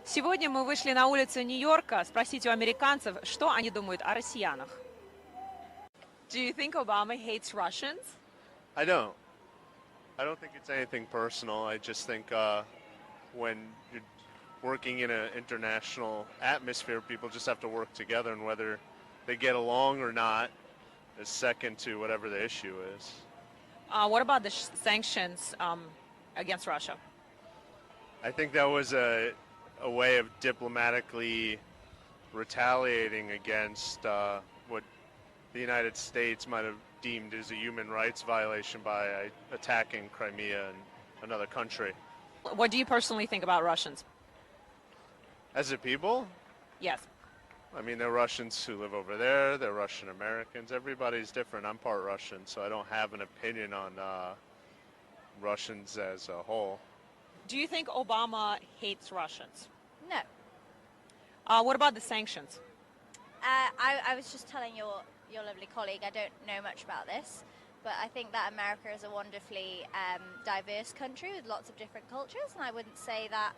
Сегодня мы вышли на улицы Нью-Йорка спросить у американцев, что они думают о россиянах. Do you think Obama hates Russians? I don't. I don't think it's anything personal. I just think when you're working in an international atmosphere, people just have to work together, and whether they get along or not is second to whatever the issue is. What about the sanctions against Russia? I think that was a way of diplomatically retaliating against what the United States might have deemed as a human rights violation by attacking Crimea and another country. What do you personally think about Russians? As a people, Yes. I mean, there are Russians who live over there, there are Russian Americans. Everybody's different. I'm part Russian, so I don't have an opinion on Russians as a whole. Do you think Obama hates Russians? No. What about the sanctions? I was just telling your lovely colleague, I don't know much about this, but I think that America is a wonderfully diverse country with lots of different cultures, and I wouldn't say that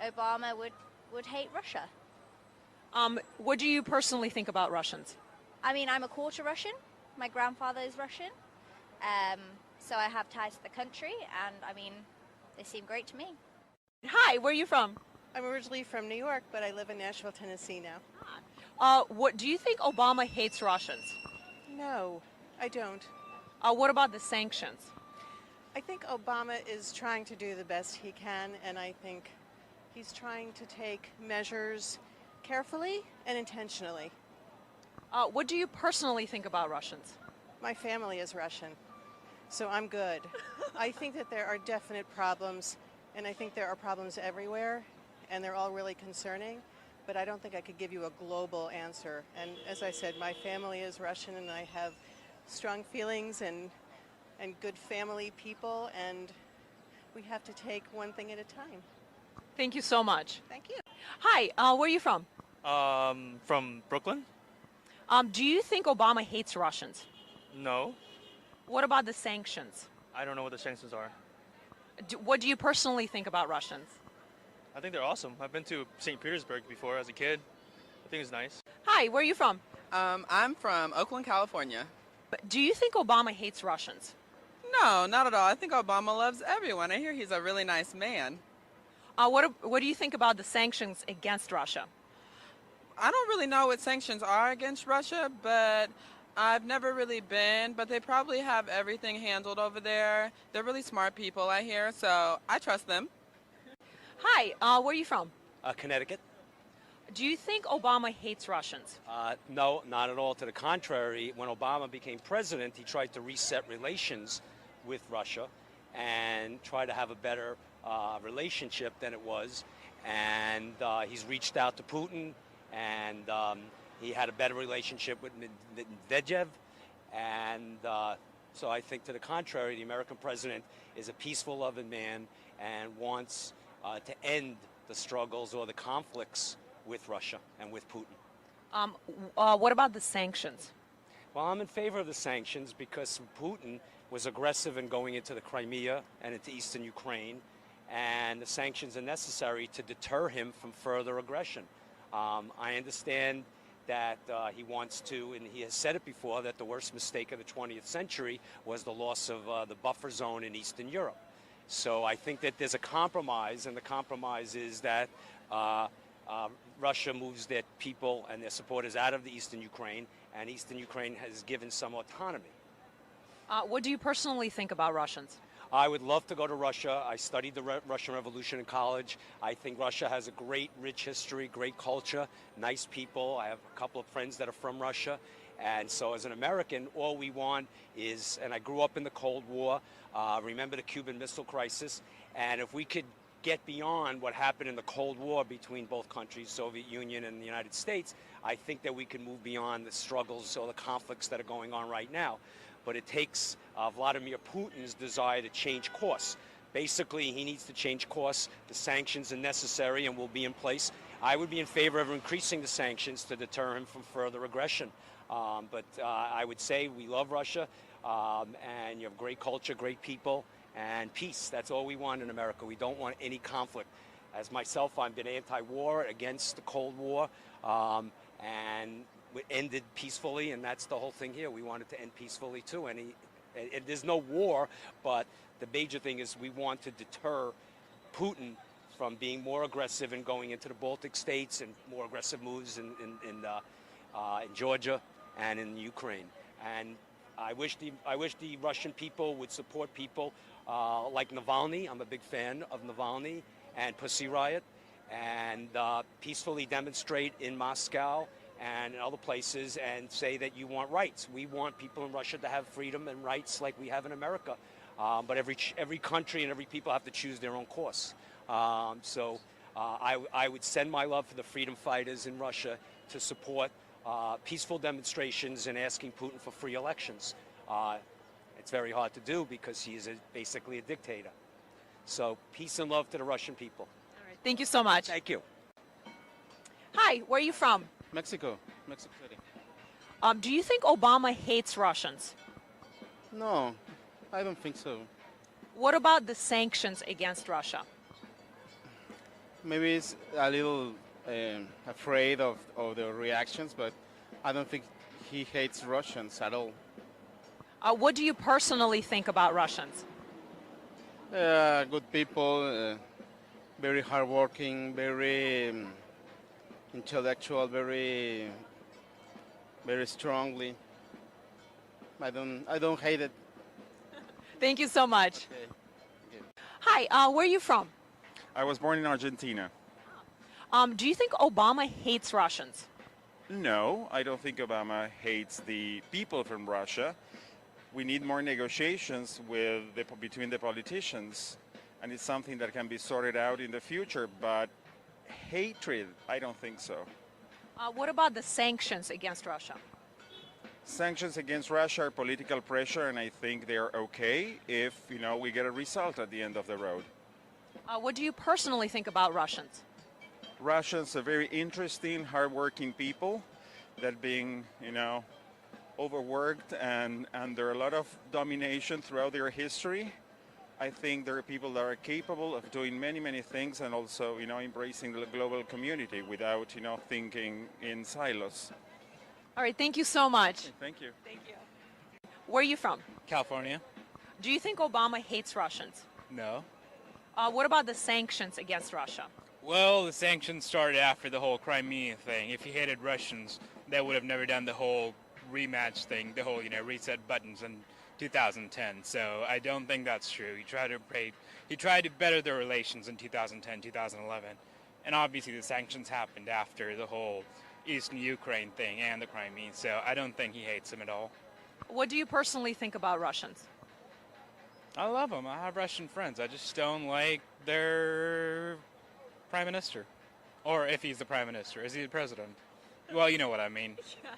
Obama would hate Russia. What do you personally think about Russians? I mean, I'm a quarter Russian. My grandfather is Russian, so I have ties to the country, and I mean, they seem great to me. Hi, where are you from? I'm originally from New York, but I live in Nashville, Tennessee now. What do you think Obama hates Russians? No, I don't. What about the sanctions? I think Obama is trying to do the best he can, and I think he's trying to take measures carefully and intentionally. What do you personally think about Russians? My family is Russian, so I'm good. I think that there are definite problems, and I think there are problems everywhere, and they're all really concerning, but I don't think I could give you a global answer. And as I said, my family is Russian, and I have strong feelings and good family people, and we have to take one thing at a time. Thank you so much. Thank you. Hi, where are you from? From Brooklyn? Do you think Obama hates Russians? No. What about the sanctions? I don't know what the sanctions are. What do you personally think about Russians? I think they're awesome. I've been to St. Petersburg before as a kid. I think it's nice. Hi, where are you from? I'm from Oakland, California. Do you think Obama hates Russians? No, not at all. I think Obama loves everyone. I hear he's a really nice man. What do you think about the sanctions against Russia? I don't really know what sanctions are against Russia, but I've never really been, but they probably have everything handled over there. They're really smart people, I hear, so I trust them. Hi, where are you from? Connecticut. Do you think Obama hates Russians? No, not at all. To the contrary, when Obama became president, he tried to reset relations with Russia and try to have a better relationship than it was. And he's reached out to Putin, and he had a better relationship with Medvedev. And so I think to the contrary, the American president is a peaceful, loving man and wants to end the struggles or the conflicts with Russia and with Putin. What about the sanctions? Well, I'm in favor of the sanctions because Putin was aggressive in going into the Crimea and into eastern Ukraine, and the sanctions are necessary to deter him from further aggression. I understand that he wants to, and he has said it before, that the worst mistake of the 20th century was the loss of the buffer zone in Eastern Europe. So I think that there's a compromise, and the compromise is that Russia moves their people and their supporters out of the Eastern Ukraine, and Eastern Ukraine has given some autonomy. What do you personally think about Russians? I would love to go to Russia. I studied the Russian Revolution in college. I think Russia has a great, rich history, great culture, nice people. I have a couple of friends that are from Russia. And so as an American, all we want is, and I grew up in the Cold War, remember the Cuban Missile Crisis, and if we could get beyond what happened in the Cold War between both countries, Soviet Union and the United States, I think that we can move beyond the struggles or the conflicts that are going on right now. But it takes Vladimir Putin's desire to change course. Basically, he needs to change course. The sanctions are necessary and will be in place. I would be in favor of increasing the sanctions to deter him from further aggression. But I would say we love Russia, and you have great culture, great people, and peace. That's all we want in America. We don't want any conflict. As myself, I've been anti-war, against the Cold War, and it ended peacefully, and that's the whole thing here. We want it to end peacefully too. And there's no war, but the major thing is we want to deter Putin from being more aggressive and going into the Baltic states and more aggressive moves in Georgia and in Ukraine. And I wish the Russian people would support people like Navalny. I'm a big fan of Navalny and Pussy Riot, and peacefully demonstrate in Moscow and in other places and say that you want rights. We want people in Russia to have freedom and rights like we have in America. But every country and every people have to choose their own course. So I would send my love for the freedom fighters in Russia to support peaceful demonstrations and asking Putin for free elections. It's very hard to do because he is basically a dictator. So peace and love to the Russian people. All right. Thank you so much. Thank you. Hi, where are you from? Mexico City. Do you think Obama hates Russians? No, I don't think so. What about the sanctions against Russia? Maybe he's a little afraid of the reactions, but I don't think he hates Russians at all. What do you personally think about Russians? Good people, very hardworking, very intellectual, very strongly. I don't hate it. Thank you so much. Okay. Hi, where are you from? I was born in Argentina. Do you think Obama hates Russians? No, I don't think Obama hates the people from Russia. We need more negotiations between the politicians, and it's something that can be sorted out in the future, but hatred, I don't think so. What about the sanctions against Russia? Sanctions against Russia are political pressure, and I think they're okay if, we get a result at the end of the road. What do you personally think about Russians? Russians are very interesting, hardworking people that being, overworked and under a lot of domination throughout their history. I think there are people that are capable of doing many, many things and also, embracing the global community without, thinking in silos. All right, thank you so much. Thank you. Thank you. Where are you from? California. Do you think Obama hates Russians? No. What about the sanctions against Russia? Well, the sanctions started after the whole Crimea thing. If he hated Russians, they would have never done the whole rematch thing, the whole, reset buttons in 2010. So I don't think that's true. He tried to better their relations in 2010, 2011. And obviously the sanctions happened after the whole Eastern Ukraine thing and the Crimea. So I don't think he hates them at all. What do you personally think about Russians? I love them. I have Russian friends. I just don't like their prime minister. Or if he's the prime minister. Is he the president? Well, you know what I mean. Yes.